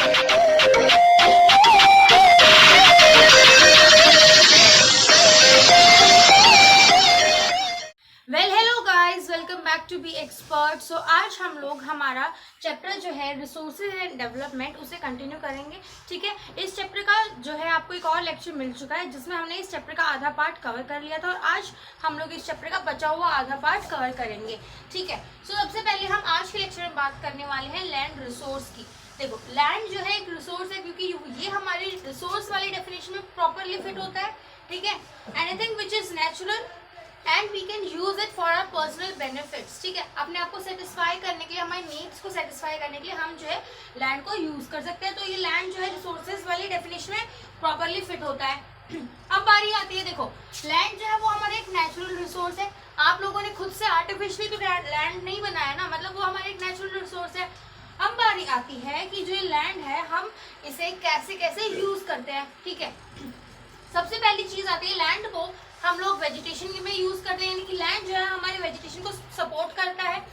Hello guys, welcome back to be expert. So आज हम लोग हमारा चैप्टर जो है रिसोर्सेज एंड डेवलपमेंट उसे कंटिन्यू करेंगे। ठीक है, इस चैप्टर का जो है आपको एक और लेक्चर मिल चुका है जिसमें हमने इस चैप्टर का आधा पार्ट कवर कर लिया था और आज हम लोग इस चैप्टर का बचा हुआ आधा पार्ट कवर करेंगे। ठीक है, सो सबसे पहले हम आज के लेक्चर में बात करने वाले हैं लैंड रिसोर्स की। देखो, लैंड जो है एक रिसोर्स है क्योंकि ये हमारी रिसोर्स वाली डेफिनेशन में प्रॉपरली फिट होता है। ठीक है, anything which is natural and we can use it for our personal benefits. ठीक है, अपने आप को सेटिस्फाई करने के लिए, हमारे नीड्स को सेटिस्फाई करने के लिए हम जो है लैंड को यूज कर सकते हैं। तो ये लैंड जो है रिसोर्सेज वाली डेफिनेशन में प्रॉपरली फिट होता है। अब बारी आती है, देखो लैंड जो है वो हमारा एक नेचुरल रिसोर्स है। आप लोगों ने खुद से आर्टिफिशियली तो लैंड नहीं बनाया ना, मतलब वो हमारा एक नेचुरल रिसोर्स है। अब बारी आती है कि जो लैंड है हम इसे कैसे कैसे यूज करते हैं। ठीक है, सबसे पहली चीज आती है, लैंड को हम लोग वेजिटेशन में यूज करते हैं, यानी कि लैंड जो है हमारे वेजिटेशन को सपोर्ट करता है,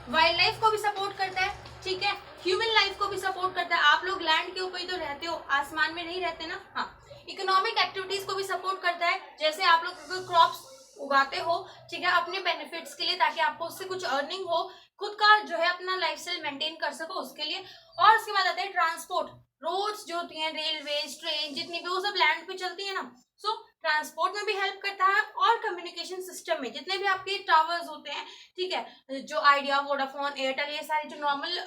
वाइल्ड लाइफ को भी सपोर्ट करता है। ठीक है, ह्यूमन लाइफ को भी सपोर्ट करता है। आप लोग लैंड के ऊपर ही तो रहते हो, आसमान में नहीं रहते ना। हाँ, इकोनॉमिक एक्टिविटीज को भी सपोर्ट करता है, जैसे आप लोग क्रॉप्स उगाते हो, ठीक है, अपने बेनिफिट्स के लिए, ताकि आपको उससे कुछ अर्निंग हो, खुद का जो है अपना लाइफस्टाइल मेंटेन कर सको उसके लिए। और उसके बाद आता है ट्रांसपोर्ट। रोड्स जो होती हैं, रेलवे, ट्रेन, जितनी भी, वो सब लैंड पे चलती है ना। सो ट्रांसपोर्ट में भी हेल्प करता है और कम्युनिकेशन सिस्टम में, जितने भी आपके टावर्स होते हैं, ठीक है, जो आइडिया, वोडाफोन, एयरटेल, ये सारे जो नॉर्मल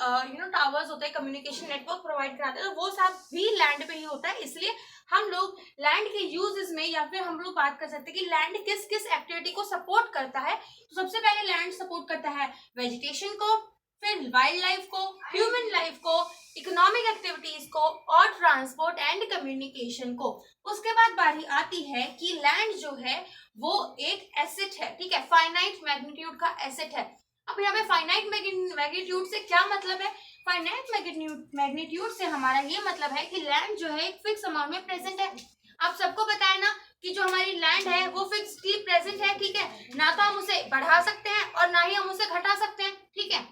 टावर्स होते हैं, कम्युनिकेशन नेटवर्क प्रोवाइड कराते हैं, तो वो सब भी लैंड पे ही होता है। इसलिए हम लोग लैंड के यूजेस में, या फिर हम लोग बात कर सकते हैं कि लैंड किस किस एक्टिविटी को सपोर्ट करता है। तो सबसे पहले लैंड सपोर्ट करता है वेजिटेशन को, फिर वाइल्ड लाइफ को, ह्यूमन लाइफ को, इकोनॉमिक एक्टिविटीज को और ट्रांसपोर्ट एंड कम्युनिकेशन को। उसके बाद बारी आती है कि लैंड जो है वो एक एसेट है। ठीक है, फाइनाइट मैग्नीट्यूड का एसेट है। अब यहाँ पे फाइनाइट मैग्नीट्यूड से क्या मतलब है? फाइनाइट मैग्नीट्यूड से हमारा ये मतलब है कि लैंड जो है एक फिक्स अमाउंट में प्रेजेंट है। आप सबको पता है ना कि जो हमारी लैंड है वो फिक्सली प्रेजेंट है। ठीक है, ना तो हम उसे बढ़ा सकते हैं और ना ही हम उसे घटा सकते हैं। ठीक है,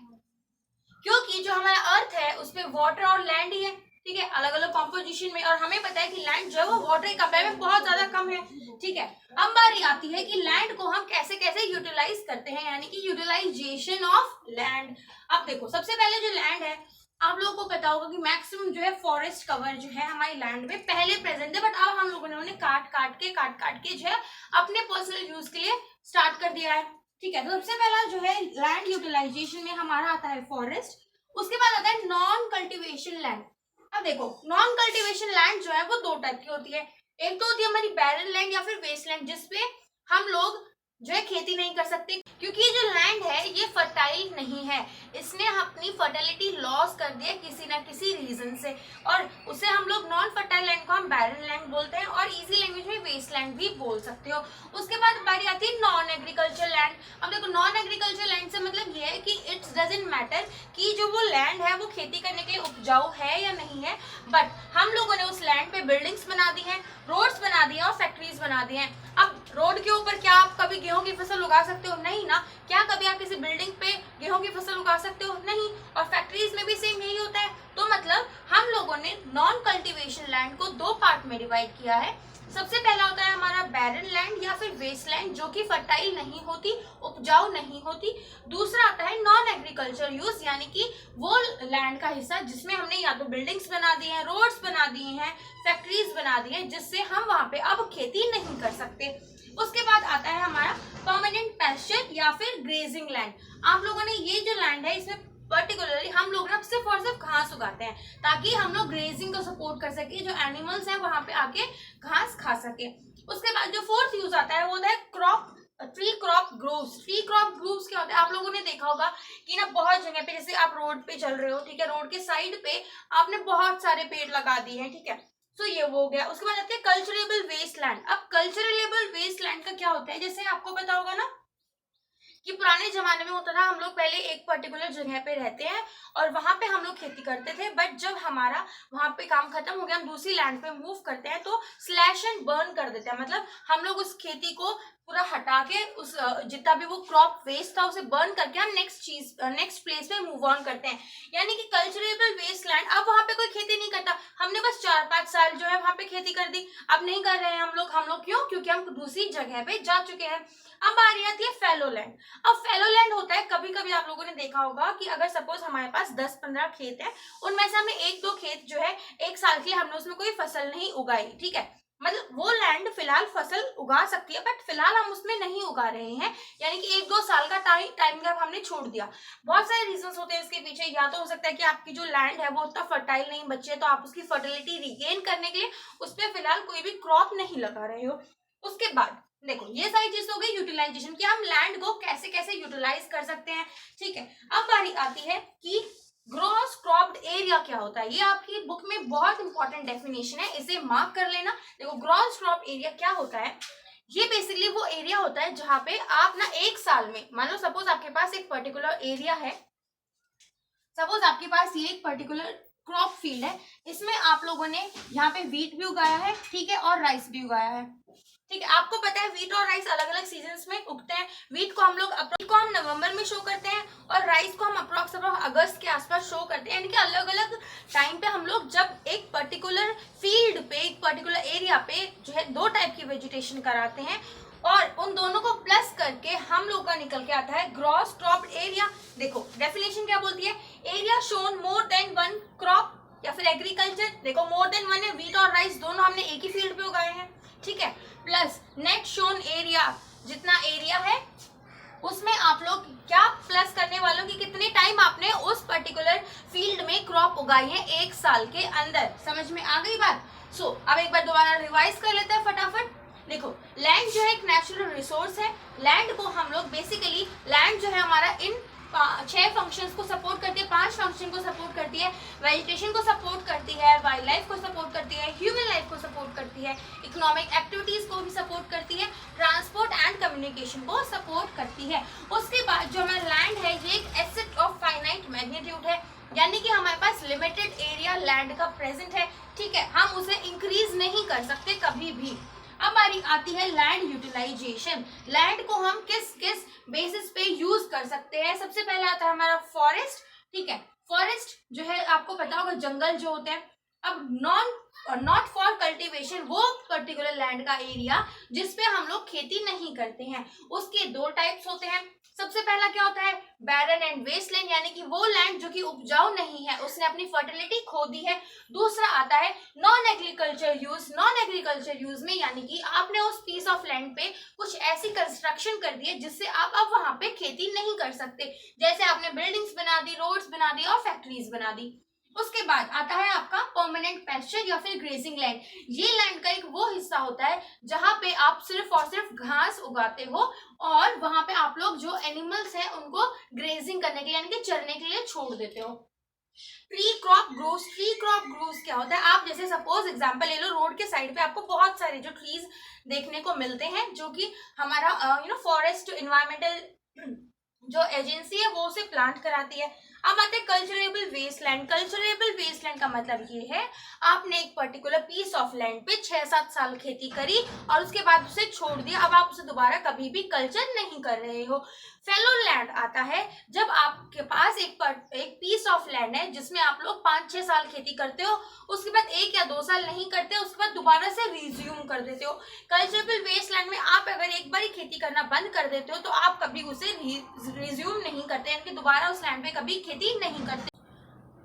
क्योंकि जो हमारा अर्थ है उसमें वाटर और लैंड ही है। ठीक है, अलग अलग कॉम्पोजिशन में, और हमें पता है कि लैंड जो है वो वाटर के कंपेयर में बहुत ज्यादा कम है। ठीक है, अब बारी आती है कि लैंड को हम कैसे कैसे यूटिलाइज करते हैं, यानी कि यूटिलाइजेशन ऑफ लैंड। अब देखो, सबसे पहले जो लैंड है, आप लोगों को पता होगा कि मैक्सिमम जो है फॉरेस्ट कवर जो है हमारी लैंड में पहले प्रेजेंट है, बट अब हम लोगों ने उन्हें काट काट के जो है अपने पर्सनल यूज के लिए स्टार्ट कर दिया है। ठीक है, तो सबसे पहला जो है लैंड यूटिलाइजेशन में हमारा आता है फॉरेस्ट। उसके बाद आता है नॉन कल्टीवेशन लैंड। अब देखो, नॉन कल्टीवेशन लैंड जो है वो दो टाइप की होती है। एक तो होती है हमारी बैरन लैंड या फिर वेस्ट लैंड, जिसपे हम लोग जो है खेती नहीं कर सकते, क्योंकि ये जो लैंड है ये फर्टाइल नहीं है। इसने अपनी फर्टिलिटी लॉस कर दिया किसी ना किसी रीजन से, और उसे हम लोग नॉन फर्टाइल लैंड को हम बैरन लैंड बोलते हैं, और इजी लैंग्वेज में वेस्ट लैंड भी बोल सकते हो। उसके बाद बारी आती है नॉन एग्रीकल्चर लैंड। अब देखो, नॉन एग्रीकल्चर लैंड से मतलब ये है कि इट्स डजंट मैटर कि जो वो लैंड है वो खेती करने के लिए उपजाऊ है या नहीं है, बट हम लोगों ने उस लैंड पे बिल्डिंग्स बना दी हैं, रोड्स बना दिए और फैक्ट्रीज बना दी हैं। अब रोड के ऊपर क्या आप कभी गेहूं की फसल उगा सकते हो? नहीं ना। क्या कभी आप किसी बिल्डिंग पे गेहूं की फसल उगा सकते हो? नहीं। और फैक्ट्रीज में भी सेम यही होता है। तो मतलब हम लोगों ने नॉन कल्टीवेशन लैंड को दो पार्ट में डिवाइड किया है। सबसे पहला होता है हमारा बैरन लैंड या फिर वेस्ट लैंड, जो कि फर्टाइल नहीं होती, उपजाऊ नहीं होती। दूसरा आता है नॉन एग्रीकल्चर यूज, यानी कि वो लैंड का हिस्सा जिसमें हमने या तो बिल्डिंग्स बना दी हैं, रोड्स बना दिए हैं, फैक्ट्रीज बना दी हैं, जिससे हम वहां पे अब खेती नहीं कर सकते। उसके बाद आता है हमारा परमानेंट पैस्चर या फिर ग्रेजिंग लैंड। आप लोगों ने ये जो लैंड है इसमें पर्टिकुलरली हम लोग ना सिर्फ और सिर्फ घास उगाते हैं, ताकि हम लोग ग्रेजिंग को सपोर्ट कर सके, जो एनिमल्स हैं वहां पे आके घास खा सके। उसके बाद जो फोर्थ यूज आता है वो होता है crop tree crop groves. Tree crop groves क्या होता है? आप लोगों ने देखा होगा कि ना बहुत जगह पे, जैसे आप रोड पे चल रहे हो, ठीक है, रोड के साइड पे आपने बहुत सारे पेड़ लगा दिए हैं। ठीक है, तो ये वो हो गया। उसके बाद आते हैं कल्चरेबल वेस्ट लैंड। अब कल्चरेबल वेस्ट लैंड का क्या होता है? जैसे आपको पता होगा ना कि पुराने जमाने में होता था, हम लोग पहले एक पर्टिकुलर जगह पे रहते हैं और वहां पे हम लोग खेती करते थे, बट जब हमारा वहां पे काम खत्म हो गया, हम दूसरी लैंड पे मूव करते हैं, तो स्लैश एंड बर्न कर देते हैं। मतलब हम लोग उस खेती को पूरा हटा के, उस जितना भी वो क्रॉप वेस्ट था उसे बर्न करके हम नेक्स्ट प्लेस पे मूव ऑन करते हैं। यानी कि कल्चरेबल वेस्ट लैंड, अब वहां पे कोई खेती नहीं करता, साल जो है वहां पे खेती कर दी, अब नहीं कर रहे हैं हम लोग क्यों? क्योंकि हम दूसरी जगह पे जा चुके हैं। अब बारी आती है फैलो लैंड। अब फैलो लैंड होता है, कभी कभी आप लोगों ने देखा होगा कि अगर सपोज हमारे पास 10-15 खेत है, उनमें से हमें 1-2 खेत जो है 1 साल के लिए हमने उसमें कोई फसल नहीं उगाई, ठीक है, मतलब वो लैंड फिलहाल फसल उगा सकती है बट फिलहाल हम उसमें नहीं उगा रहे हैं, यानी कि 1-2 साल का टाइम गैप हमने छोड़ दिया। बहुत सारे रीजंस होते हैं इसके पीछे, या तो हो सकता है कि आपकी जो लैंड है वो उतना फर्टाइल नहीं बची है, तो आप उसकी फर्टिलिटी रिगेन करने के लिए उस पर फिलहाल कोई भी क्रॉप नहीं लगा रहे हो। उसके बाद देखो ये सारी चीज हो गई यूटिलाइजेशन की, हम लैंड को कैसे कैसे यूटिलाइज कर सकते हैं, ठीक है। अब बारी आती है कि ग्रॉस क्रॉप्ड एरिया क्या होता है। ये आपकी बुक में बहुत इंपॉर्टेंट डेफिनेशन है, इसे मार्क कर लेना। देखो ग्रॉस क्रॉप एरिया क्या होता है, ये बेसिकली वो एरिया होता है जहां पे आप ना 1 साल में, मान लो सपोज आपके पास एक पर्टिकुलर एरिया है, सपोज आपके पास ये एक पर्टिकुलर क्रॉप फील्ड है, इसमें आप लोगों ने यहाँ पे वीट भी उगाया है, ठीक है, और राइस भी उगाया है, ठीक है। आपको पता है वीट और राइस अलग अलग सीजन्स में उगते हैं। वीट को हम नवंबर में शो करते हैं और राइस को हम अप्रोक्स अगस्त के आसपास शो करते हैं, यानी कि अलग अलग टाइम पे हम लोग जब एक पर्टिकुलर फील्ड पे, एक पर्टिकुलर एरिया पे जो है 2 टाइप की वेजिटेशन कराते हैं और उन दोनों को प्लस करके हम लोग का निकल के आता है ग्रॉस क्रॉप्ड एरिया। देखो डेफिनेशन क्या बोलती है, area shown more than 1 crop या फिर एग्रीकल्चर। देखो मोर देन 1 है, वीट और राइस दोनों हमने एक ही फील्ड पे उगाए हैं, ठीक है, प्लस नेट शोन एरिया, जितना एरिया है उसमें आप लोग क्या प्लस करने वालों कि कितने टाइम आपने उस पर्टिकुलर फील्ड में क्रॉप उगाई है 1 साल के अंदर। समझ में आ गई बात? अब एक बार दोबारा रिवाइज कर लेते हैं फटाफट। देखो लैंड जो है एक नेचुरल रिसोर्स है, लैंड को हम लोग बेसिकली, लैंड जो है हमारा इन 6 फंक्शंस को सपोर्ट करती है, 5 फंक्शन को सपोर्ट करती है, वेजिटेशन को सपोर्ट करती है, वाइल्ड लाइफ को सपोर्ट करती है, ह्यूमन लाइफ को सपोर्ट करती है, इकोनॉमिक एक्टिविटीज को भी सपोर्ट करती है, ट्रांसपोर्ट एंड कम्युनिकेशन को सपोर्ट करती है। उसके बाद जो हमारा लैंड है ये एक एसेट ऑफ फाइनाइट मैग्नीट्यूड है, यानी कि हमारे पास लिमिटेड एरिया लैंड का प्रेजेंट है, ठीक है, हम उसे इंक्रीज नहीं कर सकते कभी भी। अब हमारी आती है लैंड यूटिलाइजेशन। लैंड को हम किस किस बेसिस पे यूज कर सकते हैं। सबसे पहले आता है हमारा फॉरेस्ट, ठीक है, फॉरेस्ट जो है आपको पता होगा जंगल जो होते हैं। अब नॉट फॉर कल्टीवेशन, वो पर्टिकुलर लैंड का एरिया जिसपे हम लोग खेती नहीं करते हैं, उसके 2 टाइप्स होते हैं। सबसे पहला क्या होता है, बैरन एंड वेस्ट लैंड, यानी कि वो लैंड जो कि उपजाऊ नहीं है, उसने अपनी फर्टिलिटी खो दी है। दूसरा आता है non agriculture use. Non agriculture use में यानी कि आपने उस पीस ऑफ लैंड पे कुछ ऐसी कंस्ट्रक्शन कर दी है जिससे आप अब वहां पे खेती नहीं कर सकते, जैसे आपने बिल्डिंग्स बना दी, रोड्स बना दी और फैक्ट्रीज बना दी। उसके बाद आता है आपका परमानेंट पैस्चर या फिर ग्रेजिंग लैंड। ये लैंड का एक वो हिस्सा होता है जहां पे आप सिर्फ और सिर्फ घास उगाते हो और वहां पे आप लोग जो एनिमल्स हैं उनको ग्रेजिंग करने के लिए यानी कि चरने के लिए छोड़ देते हो। Tree crop grows. Tree crop grows क्या होता है, आप जैसे सपोज एग्जांपल ले लो, रोड के साइड पे आपको बहुत सारे जो ट्रीज देखने को मिलते हैं जो कि हमारा फॉरेस्ट इन्वायरमेंटल जो एजेंसी है वो उसे प्लांट कराती है। अब आते हैं कल्चरेबल वेस्टलैंड। कल्चरेबल वेस्टलैंड का मतलब ये है आपने एक पर्टिकुलर पीस ऑफ लैंड पे 6-7 साल खेती करी और उसके बाद उसे छोड़ दिया, अब आप उसे दोबारा कभी भी कल्चर नहीं कर रहे हो। फेलो लैंड आता है जब आपके पास एक पीस ऑफ लैंड है जिसमें आप लोग 5-6 साल खेती करते हो, उसके बाद 1 या 2 साल नहीं करते, उसके बाद दोबारा से रिज्यूम कर देते हो। कल्चरेबल वेस्टलैंड में आप अगर एक बार ही खेती करना बंद कर देते हो तो आप कभी उसे रिज्यूम नहीं करते, यानी कि दोबारा उस लैंड पे कभी खेती नहीं करते।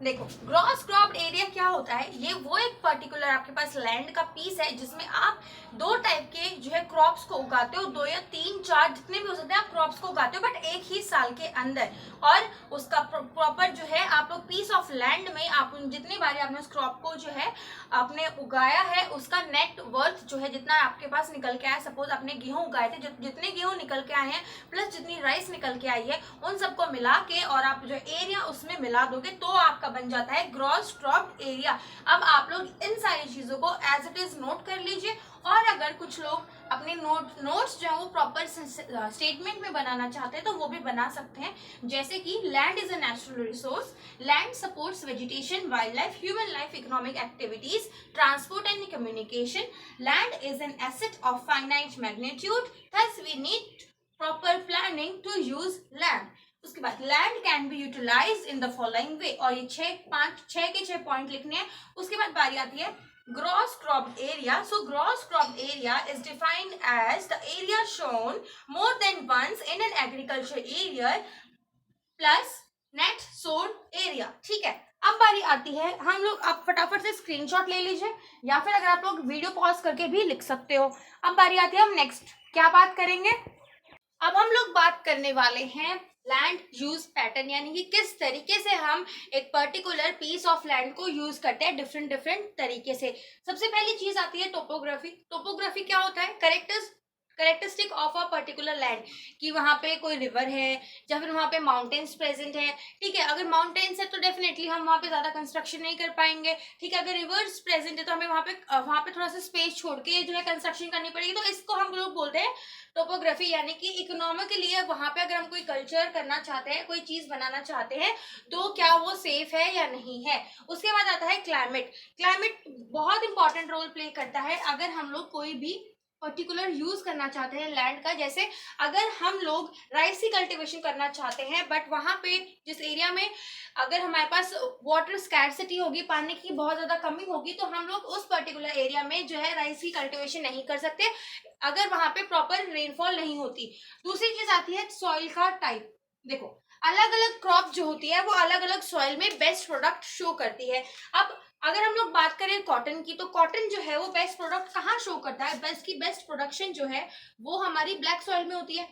देखो ग्रॉस क्रॉप्ड एरिया क्या होता है, ये वो एक पर्टिकुलर आपके पास लैंड का पीस है जिसमें आप 2 टाइप के जो है क्रॉप्स को उगाते हो, 2 या 3-4 जितने भी हो सकते हैं आप क्रॉप्स को उगाते हो, बट एक ही साल के अंदर। और उसका प्रॉपर जो है आप लोग पीस ऑफ लैंड में आप जितनी बार आपने उस क्रॉप को जो है आपने उगाया है उसका नेट वर्थ जो है जितना आपके पास निकल के आया, सपोज आपने गेहूं उगाए थे, जितने गेहूं निकल के आए हैं प्लस जितनी राइस निकल के आई है उन सबको मिला के और आप जो एरिया उसमें मिला दोगे तो आपका बन जाता है ग्रॉस क्रॉप्ड एरिया। अब आप लोग इन सारी चीजों को एज इट इज नोट कर लीजिए, और अगर कुछ लोग अपने नोट्स जो है वो प्रॉपर स्टेटमेंट में बनाना चाहते हैं तो वो भी बना सकते हैं, जैसे कि land is a natural resource, land supports vegetation, wildlife, human life, economic activities, transport and communication, land is an asset of finite magnitude, thus we need proper planning to use land. उसके बाद land can be utilise in the following way, और ये 6 के 6 point लिखने हैं। उसके बाद बारी आती है gross cropped area. So gross cropped area is defined as the area shown more than once in an agriculture area plus net sown area. ठीक है, अब बारी आती है, हम लोग आप फटाफट से स्क्रीनशॉट ले लीजिए या फिर अगर आप लोग वीडियो पॉज करके भी लिख सकते हो। अब बारी आती है, हम नेक्स्ट क्या बात करेंगे, अब हम लोग बात करने वाले हैं लैंड यूज पैटर्न, यानी कि किस तरीके से हम एक पर्टिकुलर पीस ऑफ लैंड को यूज करते हैं डिफरेंट डिफरेंट तरीके से। सबसे पहली चीज आती है टोपोग्राफी। टोपोग्राफी क्या होता है, characteristic of a particular land, कि वहां पे कोई रिवर है या फिर वहां पे माउंटेन्स प्रेजेंट है। ठीक है, अगर माउंटेन्स है तो डेफिनेटली हम वहां पे ज्यादा कंस्ट्रक्शन नहीं कर पाएंगे। ठीक है, अगर रिवर्स प्रेजेंट है तो हमें वहां पे थोड़ा सा स्पेस छोड़ के जो है कंस्ट्रक्शन करनी पड़ेगी। तो इसको हम लोग बोलते हैं टोपोग्राफी, यानी कि इकोनॉमिकली वहां पे अगर हम कोई कल्चर करना चाहते हैं, कोई चीज बनाना चाहते हैं, तो क्या वो सेफ है या नहीं है। उसके बाद आता है क्लाइमेट। क्लाइमेट बहुत इंपॉर्टेंट रोल प्ले करता है अगर हम लोग कोई भी पर्टिकुलर यूज करना चाहते हैं लैंड का। जैसे अगर हम लोग राइस की कल्टीवेशन करना चाहते हैं, बट वहां पे जिस एरिया में अगर हमारे पास वाटर स्कैरसिटी होगी, पानी की बहुत ज्यादा कमी होगी, तो हम लोग उस पर्टिकुलर एरिया में जो है राइस की कल्टीवेशन नहीं कर सकते अगर वहां पे प्रॉपर रेनफॉल नहीं होती। दूसरी चीज आती है सॉइल का टाइप। देखो, अलग अलग क्रॉप जो होती है वो अलग अलग सॉइल में बेस्ट प्रोडक्ट शो करती है। अब अगर हम लोग बात करें कॉटन की, तो कॉटन जो है वो बेस्ट प्रोडक्ट कहाँ शो करता है, बेस्ट प्रोडक्शन जो है वो हमारी ब्लैक सॉइल में होती है।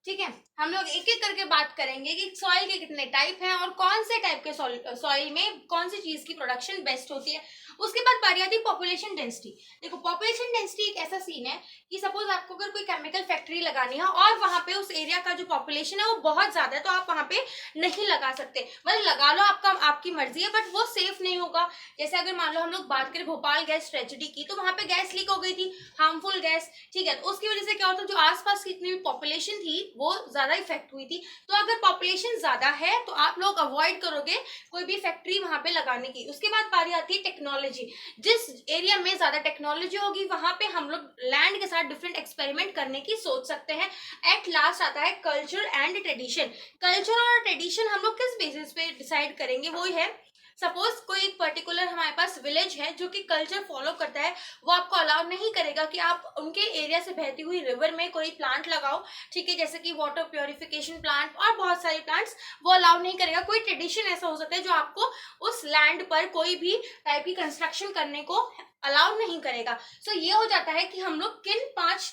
ठीक है, हम लोग एक एक करके बात करेंगे कि सॉइल के कितने टाइप हैं और कौन से टाइप के सॉइल में कौन सी चीज की प्रोडक्शन बेस्ट होती है। उसके बाद बारी आती है पॉपुलेशन डेंसिटी। देखो, पॉपुलेशन डेंसिटी एक ऐसा सीन है कि सपोज आपको अगर कोई केमिकल फैक्ट्री लगानी है और वहां पे उस एरिया का जो पॉपुलेशन है वो बहुत ज्यादा है, तो आप वहां पे नहीं लगा सकते। मतलब लगा लो, आपकी मर्जी है, बट वो सेफ नहीं होगा। जैसे अगर मान लो हम लोग बात करें भोपाल गैस ट्रेजेडी की, तो वहां पे गैस लीक हो गई थी, हार्मफुल गैस। ठीक है, तो उसकी वजह से क्या होता है, जो आसपास की जितनी भी पॉपुलेशन थी वो ज्यादा इफेक्ट हुई थी। तो अगर पॉपुलेशन ज्यादा है तो आप लोग अवॉइड करोगे कोई भी फैक्ट्री वहां पे लगाने की। उसके बाद बारी आती है टेक्नोलॉजी। जिस एरिया में ज्यादा टेक्नोलॉजी होगी वहां पे हम लोग लैंड के साथ डिफरेंट एक्सपेरिमेंट करने की सोच सकते हैं। एट लास्ट आता है कल्चर एंड ट्रेडिशन। कल्चर और ट्रेडिशन हम लोग किस बेसिस पे डिसाइड करेंगे, वो है सपोज कोई एक पर्टिकुलर हमारे पास विलेज है जो कि कल्चर फॉलो करता है, वो आपको अलाउ नहीं करेगा कि आप उनके एरिया से बहती हुई रिवर में कोई प्लांट लगाओ। ठीक है, जैसे कि वाटर प्योरिफिकेशन प्लांट और बहुत सारे प्लांट्स वो अलाउ नहीं करेगा। कोई ट्रेडिशन ऐसा हो सकता है जो आपको उस लैंड पर कोई भी टाइप की कंस्ट्रक्शन करने को अलाउ नहीं करेगा। सो ये हो जाता है कि हम लोग किन 6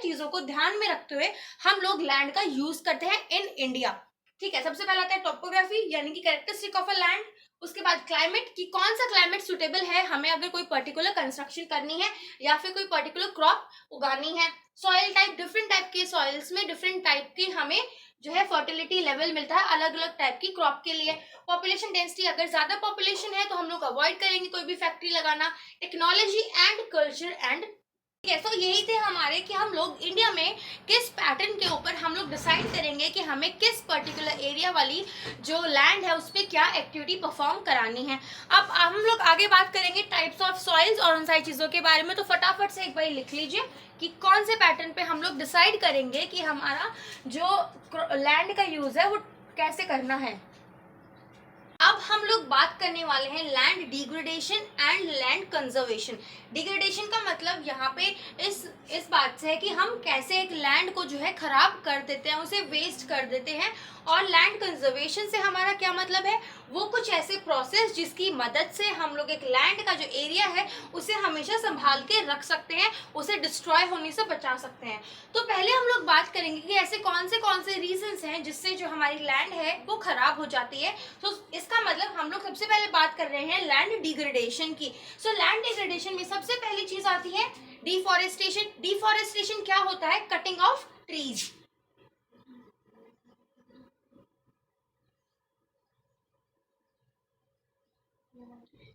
चीजों को ध्यान में रखते हुए हम लोग लैंड का यूज करते हैं इन इंडिया। ठीक है, सबसे पहला आता है टोपोग्राफी, यानी कि कैरेक्टरिस्टिक ऑफ अ लैंड। उसके बाद क्लाइमेट, कि कौन सा क्लाइमेट सुटेबल है हमें अगर कोई पर्टिकुलर कंस्ट्रक्शन करनी है या फिर कोई पर्टिकुलर क्रॉप उगानी है। सॉइल टाइप, डिफरेंट टाइप के सॉइल्स में डिफरेंट टाइप की हमें जो है फर्टिलिटी लेवल मिलता है अलग अलग टाइप की क्रॉप के लिए। पॉपुलेशन डेंसिटी, अगर ज्यादा पॉपुलेशन है तो हम लोग अवॉइड करेंगे कोई भी फैक्ट्री लगाना। टेक्नोलॉजी एंड कल्चर एंड, तो यही थे हमारे कि हम लोग इंडिया में किस पैटर्न के ऊपर हम लोग डिसाइड करेंगे कि हमें किस पर्टिकुलर एरिया वाली जो लैंड है उस पर क्या एक्टिविटी परफॉर्म करानी है। अब हम लोग आगे बात करेंगे टाइप्स ऑफ सॉइल्स और उन सारी चीज़ों के बारे में। तो फटाफट से एक बार लिख लीजिए कि कौन से पैटर्न पे हम लोग डिसाइड करेंगे कि हमारा जो लैंड का यूज है वो कैसे करना है। अब हम लोग बात करने वाले हैं land degradation and land conservation. Degradation का मतलब यहाँ पे इस बात से है कि हम कैसे एक लैंड को जो है खराब कर देते हैं, उसे वेस्ट कर देते हैं। और लैंड कंजर्वेशन से हमारा क्या मतलब है, वो कुछ ऐसे प्रोसेस जिसकी मदद से हम लोग एक लैंड का जो एरिया है उसे हमेशा संभाल के रख सकते हैं, उसे डिस्ट्रॉय होने से बचा सकते हैं। तो पहले हम लोग बात करेंगे कि ऐसे कौन से रीजंस हैं जिससे जो हमारी लैंड है वो खराब हो जाती है। तो इसका मतलब हम लोग सबसे पहले बात कर रहे हैं लैंड डिग्रेडेशन की। सो लैंड डिग्रेडेशन में सबसे पहली चीज आती है डिफॉरेस्टेशन। डिफॉरेस्टेशन क्या होता है, कटिंग ऑफ ट्रीज।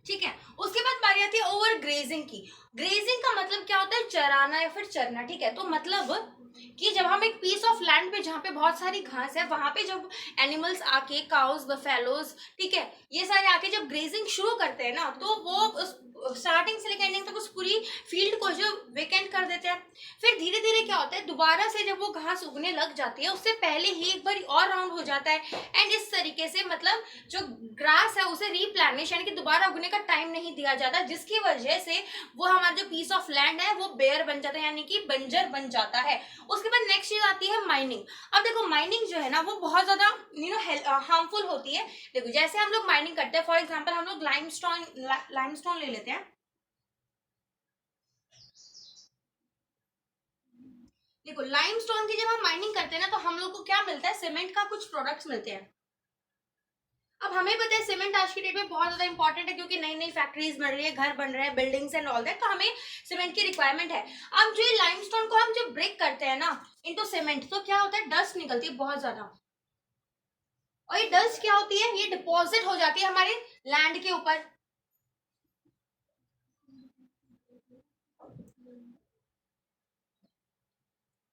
ठीक है, उसके बाद बारी आती है ओवर ग्रेजिंग की। ग्रेजिंग का मतलब क्या होता है, चराना या फिर चरना। ठीक है, तो मतलब कि जब हम एक पीस ऑफ लैंड पे जहाँ पे बहुत सारी घास है वहां पे जब एनिमल्स आके, काउस, बफेलोज, ठीक है, ये सारे आके जब ग्रेजिंग शुरू करते हैं ना, तो वो स्टार्टिंग से लेकर एंडिंग तक उस पूरी फील्ड को जो वेकेंट कर देते हैं। फिर धीरे धीरे क्या होता है, दोबारा से जब वो घास उगने लग जाती है उससे पहले ही एक बार और राउंड हो जाता है, एंड इस तरीके से मतलब जो ग्रास है उसे रीप्लानिश यानी कि दोबारा उगने का टाइम नहीं दिया जाता, जिसकी वजह से वो हमारा जो पीस ऑफ लैंड है वो बेयर बन जाता है यानी कि बंजर बन जाता है। उसके बाद नेक्स्ट चीज आती है माइनिंग। अब देखो माइनिंग जो है ना वो बहुत ज्यादा हार्मफुल होती है। देखो जैसे हम लोग माइनिंग करते हैं, फॉर एग्जांपल हम लोग लाइमस्टोन ले लेते हैं। देखो लाइमस्टोन की जब हम माइनिंग करते हैं ना तो हम लोग को क्या मिलता है, सीमेंट का कुछ प्रोडक्ट्स मिलते हैं। अब हमें पता है सीमेंट आज की डेट में बहुत ज्यादा इंपॉर्टेंट है, क्योंकि नई नई फैक्ट्रीज बन रही है, घर बन रहे हैं, बिल्डिंग्स एंड ऑल दैट, तो हमें सीमेंट की रिक्वायरमेंट है। अब जो लाइमस्टोन को हम जब ब्रेक करते हैं ना इनटू सीमेंट, तो क्या होता है, डस्ट निकलती है बहुत ज्यादा, और ये डस्ट क्या होती है, ये डिपॉजिट हो जाती है हमारे लैंड के ऊपर।